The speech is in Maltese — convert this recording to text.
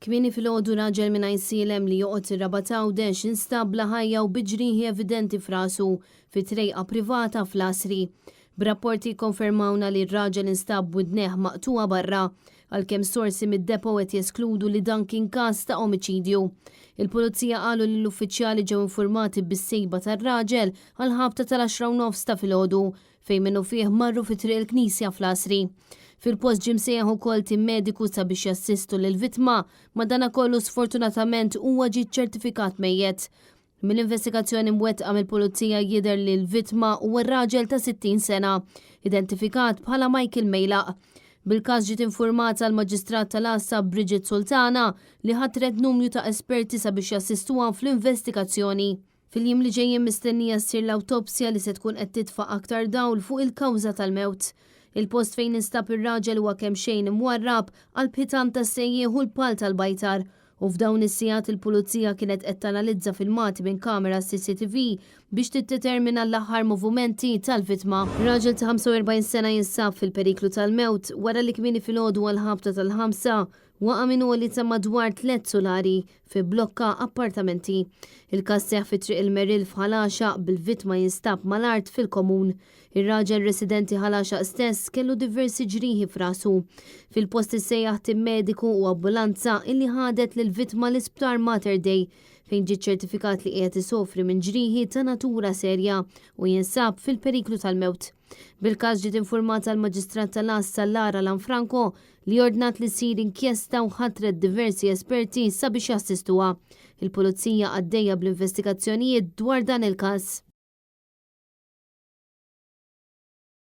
Kmieni filgħodu raġel minn ICLM li joqgħod ir-Rabataw Dex instab bla ħajja u biġrieħi evidenti f'rasu fi trejqa privata fl-Asri. B'rapporti konfermawna li r-raġel instab b'widnejh maqtuwa barra għalkemm sorsi mid-depo qed jeskludu li dan kien każ ta' omiċidju. Il-pulizija qalu li l-uffiċjali ġew informati bis-sejba tar-raġel għal ħabta tal-10:09 ta' filgħodu fejn minnu fih marru fi triq il-Knisja fl-Asri. Fil-post ġim sejjaħ ukoll tim mediku sabiex jassistu lill-vittma, madankollu sfortunatament huwa ġie ċertifikat mejjed. Mill-investigazzjoni mwettqa mill-pulizija jidher li l-vittma huwa raġel ta' 60 sena, identifikat bħala Michael Mejlaq. Bil-każ ġiet informata l-Maġistrat tal-Assa Bridget Sultana li ħatret numru ta' esperti sabiex jassistuha fl-investigazzjoni. Fil-jiem li ġejjin mistennija ssir l-awtopsja li se tkun qed titfa' aktar dawl fuq il-kawża tal-mewt. Il-post fejn instab ir-raġel huwa kemm xejn imwarrab għal bħitan tas-sejjieħ u l-pal tal-bajtar u f'dawn is-sigħat il-pulizija kienet qed tanalizza filmati minn kamera CCTV biex tiddetermina l-aħħar movimenti tal-vittma. Ir-raġel ta' 45 sena jinsab fil-periklu tal-mewt wara li kmieni filgħodu għal ħabta tal-5 waqa' minnu li ta' madwar 3 solari fi blokka appartamenti. Il-każ seħħ fi triq il-Meril f'Ħalaxa bil-vittma jinstab mal-art fil-komun. Ir-raġel residenti Ħalaxa stess kellu diversi ġrieħi f'rasu. Fil-post issejjaħ tim mediku u ambulanza illi ħadet lill-vittma l-Isptar Mater Dei fejn ġiet ċertifikat li qiegħed isofri minn ġrieħi ta' natura serja u jinsab fil-periklu tal-mewt. Bil-każ ġiet informata l-Maġistrat tal-Assa Lara Lanfranco li ordnat li ssir inkjesta u ħatret diversi esperti sabiex jassistuha. Il-pulizija għaddejja bl-investigazzjonijiet dwar dan il-każ.